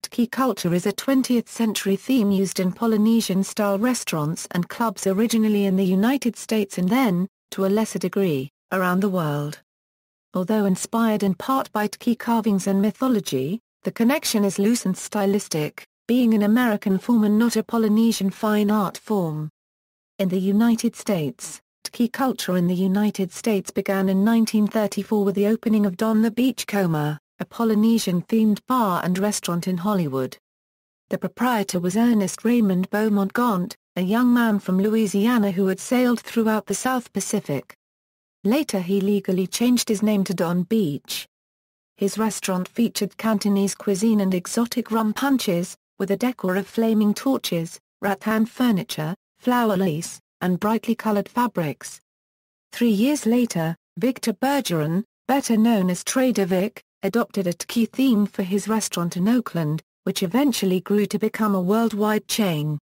Tiki culture is a 20th-century theme used in Polynesian-style restaurants and clubs originally in the United States and then, to a lesser degree, around the world. Although inspired in part by Tiki carvings and mythology, the connection is loose and stylistic, being an American form and not a Polynesian fine art form. In the United States, Tiki culture in the United States began in 1934 with the opening of Don the Beachcomber, a Polynesian-themed bar and restaurant in Hollywood. The proprietor was Ernest Raymond Beaumont Gaunt, a young man from Louisiana who had sailed throughout the South Pacific. Later he legally changed his name to Don Beach. His restaurant featured Cantonese cuisine and exotic rum punches, with a decor of flaming torches, rattan furniture, flower lace, and brightly colored fabrics. 3 years later, Victor Bergeron, better known as Trader Vic, adopted a Tiki theme for his restaurant in Oakland, which eventually grew to become a worldwide chain.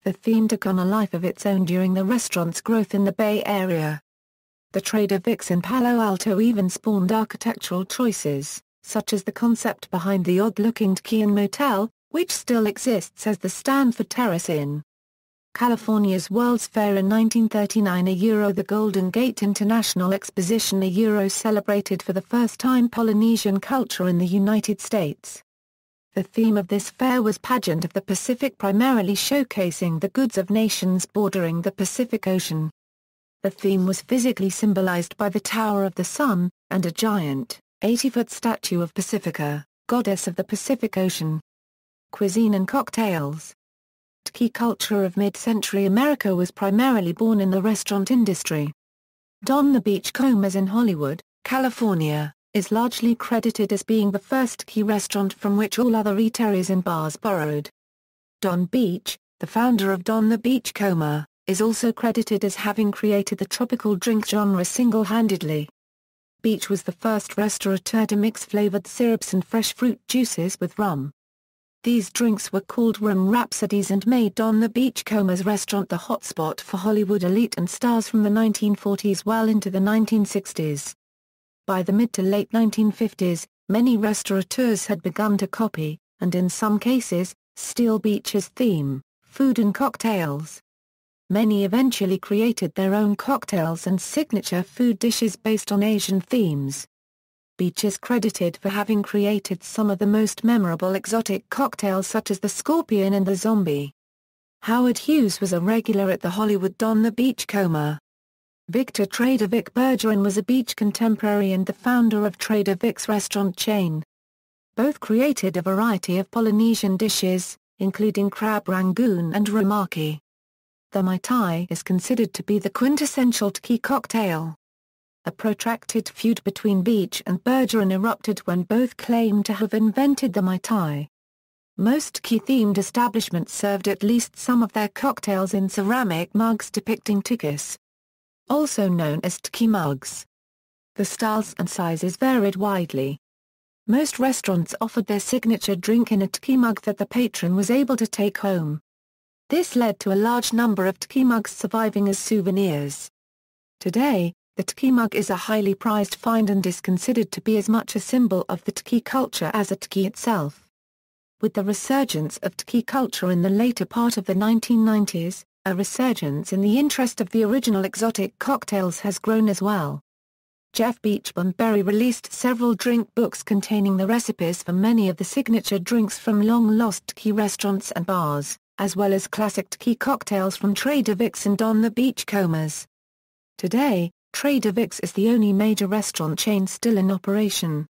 The theme took on a life of its own during the restaurant's growth in the Bay Area. The Trader Vic's in Palo Alto even spawned architectural choices, such as the concept behind the odd-looking Tiki Inn Motel, which still exists as the Stanford Terrace Inn. California's World's Fair in 1939 the Golden Gate International Exposition celebrated for the first time Polynesian culture in the United States. The theme of this fair was Pageant of the Pacific, primarily showcasing the goods of nations bordering the Pacific Ocean. The theme was physically symbolized by the Tower of the Sun, and a giant, 80-foot statue of Pacifica, goddess of the Pacific Ocean. Cuisine and cocktails. Tiki culture of mid-century America was primarily born in the restaurant industry. Don the Beachcomber's in Hollywood, California, is largely credited as being the first Tiki restaurant from which all other eateries and bars borrowed. Don Beach, the founder of Don the Beachcomber, is also credited as having created the tropical drink genre single-handedly. Beach was the first restaurateur to mix flavored syrups and fresh fruit juices with rum. These drinks were called rum rhapsodies and made Don the Beachcomber's restaurant the hotspot for Hollywood elite and stars from the 1940s well into the 1960s. By the mid to late 1950s, many restaurateurs had begun to copy, and in some cases, steal Beach's theme, food and cocktails. Many eventually created their own cocktails and signature food dishes based on Asian themes. Beach is credited for having created some of the most memorable exotic cocktails such as the Scorpion and the Zombie. Howard Hughes was a regular at the Hollywood Don the Beachcomber. Victor Trader Vic Bergeron was a Beach contemporary and the founder of Trader Vic's restaurant chain. Both created a variety of Polynesian dishes, including crab rangoon and rumaki. The Mai Tai is considered to be the quintessential Tiki cocktail. A protracted feud between Beach and Bergeron erupted when both claimed to have invented the Mai Tai. Most Tiki-themed establishments served at least some of their cocktails in ceramic mugs depicting tikis, also known as Tiki mugs. The styles and sizes varied widely. Most restaurants offered their signature drink in a Tiki mug that the patron was able to take home. This led to a large number of Tiki mugs surviving as souvenirs. Today, the Tiki mug is a highly prized find and is considered to be as much a symbol of the Tiki culture as a Tiki itself. With the resurgence of Tiki culture in the later part of the 1990s, a resurgence in the interest of the original exotic cocktails has grown as well. Jeff Beachbomberry released several drink books containing the recipes for many of the signature drinks from long-lost Tiki restaurants and bars, as well as classic Tiki cocktails from Trader Vic's and Don the Beachcomber's. Today, Trader Vic's is the only major restaurant chain still in operation.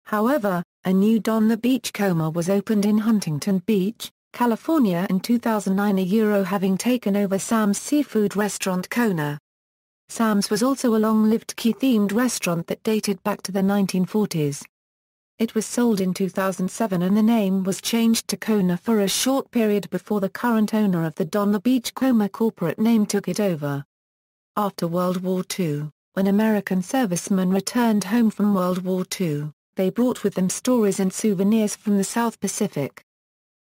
However, a new Don the Beachcomber was opened in Huntington Beach, California in 2009 having taken over Sam's seafood restaurant Kona. Sam's was also a long-lived Tiki-themed restaurant that dated back to the 1940s. It was sold in 2007 and the name was changed to Kona for a short period before the current owner of the Don the Beachcomber corporate name took it over. After World War II, when American servicemen returned home from World War II, they brought with them stories and souvenirs from the South Pacific.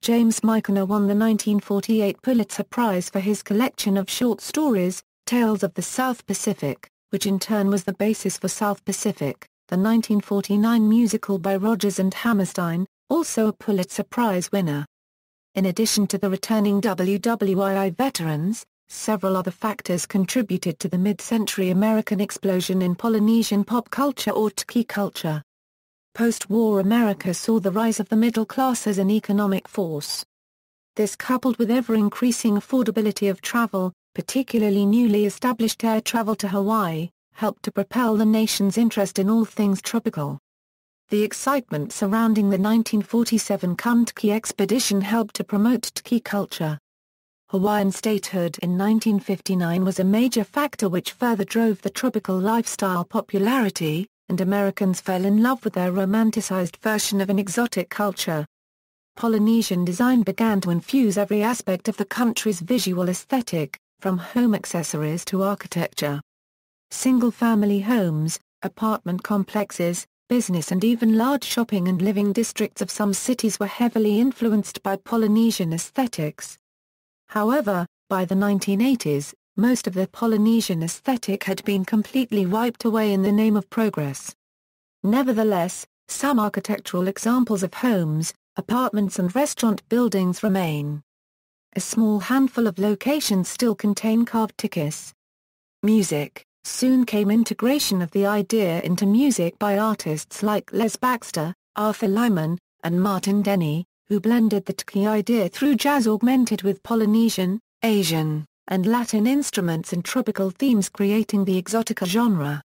James Michener won the 1948 Pulitzer Prize for his collection of short stories, Tales of the South Pacific, which in turn was the basis for South Pacific, the 1949 musical by Rodgers and Hammerstein, also a Pulitzer Prize winner. In addition to the returning WWII veterans, several other factors contributed to the mid-century American explosion in Polynesian pop culture or Tiki culture. Post-war America saw the rise of the middle class as an economic force. This, coupled with ever-increasing affordability of travel, particularly newly established air travel to Hawaii, helped to propel the nation's interest in all things tropical. The excitement surrounding the 1947 Tiki expedition helped to promote Tiki culture. Hawaiian statehood in 1959 was a major factor which further drove the tropical lifestyle popularity, and Americans fell in love with their romanticized version of an exotic culture. Polynesian design began to infuse every aspect of the country's visual aesthetic, from home accessories to architecture. Single-family homes, apartment complexes, business and even large shopping and living districts of some cities were heavily influenced by Polynesian aesthetics. However, by the 1980s, most of the Polynesian aesthetic had been completely wiped away in the name of progress. Nevertheless, some architectural examples of homes, apartments and restaurant buildings remain. A small handful of locations still contain carved tikis. Music. Soon came integration of the idea into music by artists like Les Baxter, Arthur Lyman, and Martin Denny, who blended the Tiki idea through jazz augmented with Polynesian, Asian, and Latin instruments and tropical themes, creating the Exotica genre.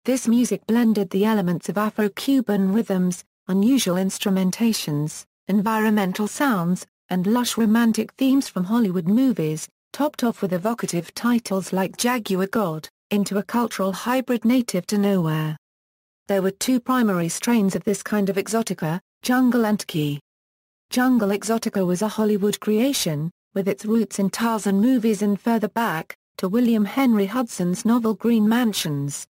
This music blended the elements of Afro-Cuban rhythms, unusual instrumentations, environmental sounds, and lush romantic themes from Hollywood movies, topped off with evocative titles like Jaguar God, into a cultural hybrid native to nowhere. There were two primary strains of this kind of exotica, jungle and Tiki. Jungle exotica was a Hollywood creation, with its roots in Tarzan movies and further back, to William Henry Hudson's novel Green Mansions.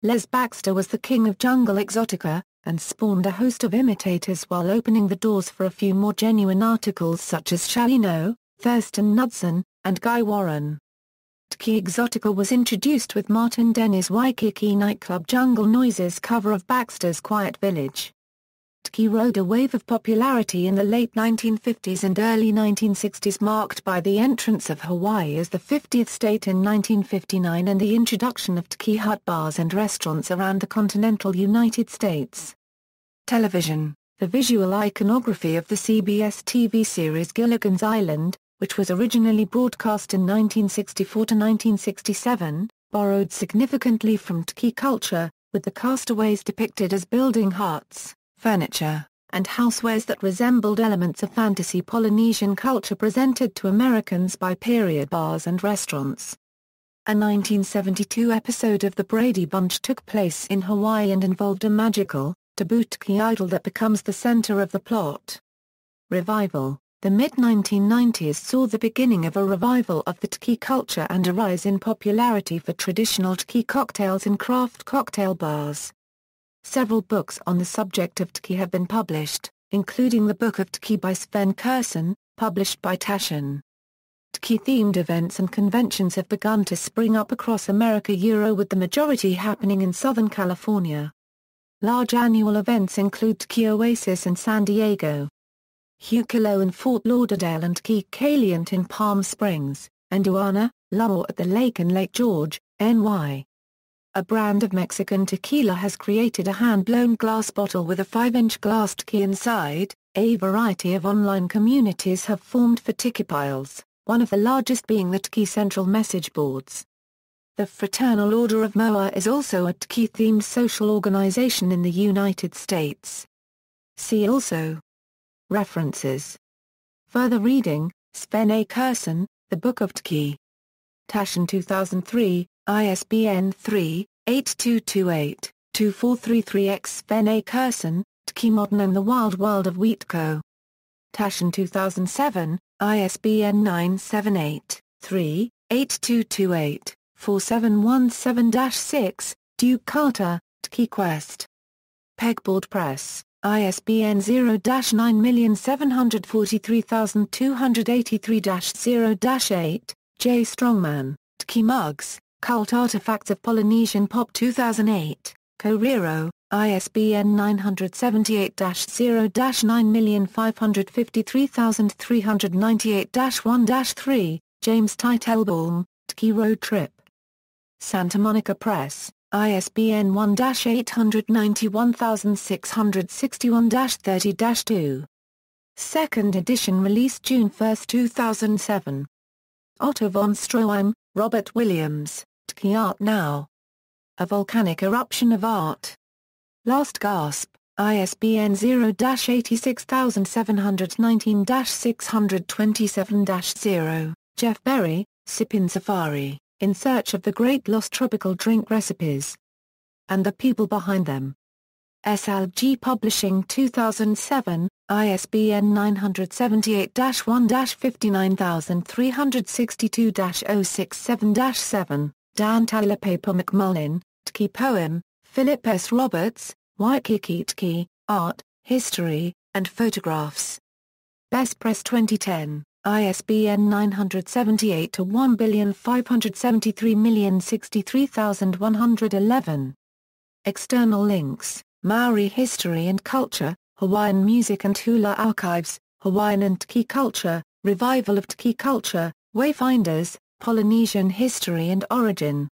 Les Baxter was the king of jungle exotica, and spawned a host of imitators while opening the doors for a few more genuine articles such as Chalino, Thurston Knudsen, and Guy Warren. Tiki Exotica was introduced with Martin Denny's Waikiki nightclub Jungle Noises cover of Baxter's Quiet Village. Tiki rode a wave of popularity in the late 1950s and early 1960s, marked by the entrance of Hawaii as the 50th state in 1959 and the introduction of Tiki hut bars and restaurants around the continental United States. Television. The visual iconography of the CBS TV series Gilligan's Island, which was originally broadcast in 1964 to 1967, borrowed significantly from Tiki culture, with the castaways depicted as building huts, furniture, and housewares that resembled elements of fantasy Polynesian culture presented to Americans by period bars and restaurants. A 1972 episode of The Brady Bunch took place in Hawaii and involved a magical, taboo Tiki idol that becomes the center of the plot. Revival. The mid-1990s saw the beginning of a revival of the Tiki culture and a rise in popularity for traditional Tiki cocktails in craft cocktail bars. Several books on the subject of Tiki have been published, including the Book of Tiki by Sven Kursen, published by Taschen. Tiki-themed events and conventions have begun to spring up across America, with the majority happening in Southern California. Large annual events include Tiki Oasis in San Diego, Hucolo in Fort Lauderdale, and Tiki Caliente in Palm Springs, and Duana, Luau at the Lake in Lake George, NY. A brand of Mexican tequila has created a hand-blown glass bottle with a 5-inch glass Tiki inside. A variety of online communities have formed for Tiki piles, one of the largest being the Tiki Central message boards. The Fraternal Order of Moa is also a Tiki-themed social organization in the United States. See also. References. Further reading, Sven A. Kursen, The Book of Tiki. Taschen 2003, ISBN 3-8228-2433-X. Sven A. Kursen, Tiki Modern and the Wild World of Wheatco. Taschen 2007, ISBN 978-3-8228-4717-6, Duke Carter, Tiki Quest. Pegboard Press, ISBN 0-9743283-0-8, J. Strongman, Tiki Mugs, Cult Artifacts of Polynesian Pop 2008, Korero, ISBN 978-0-9553398-1-3, James Teitelbaum, Tiki Road Trip. Santa Monica Press, ISBN 1-891661-30-2. Second edition released June 1, 2007. Otto von Stroheim, Robert Williams, Tiki Art Now. A Volcanic Eruption of Art. Last Gasp, ISBN 0-86719-627-0, Jeff Berry, Sippin' Safari, In Search of the Great Lost Tropical Drink Recipes. And the People Behind Them. SLG Publishing 2007, ISBN 978-1-59362-067-7, Dan Taylor Paper McMullin, Tiki Poem, Philip S. Roberts, Waikiki Tiki, Art, History, and Photographs. Best Press 2010, ISBN 978-1,573,063,111. External links, Maori History and Culture, Hawaiian Music and Hula Archives, Hawaiian and Tiki Culture, Revival of Tiki Culture, Wayfinders, Polynesian History and Origin.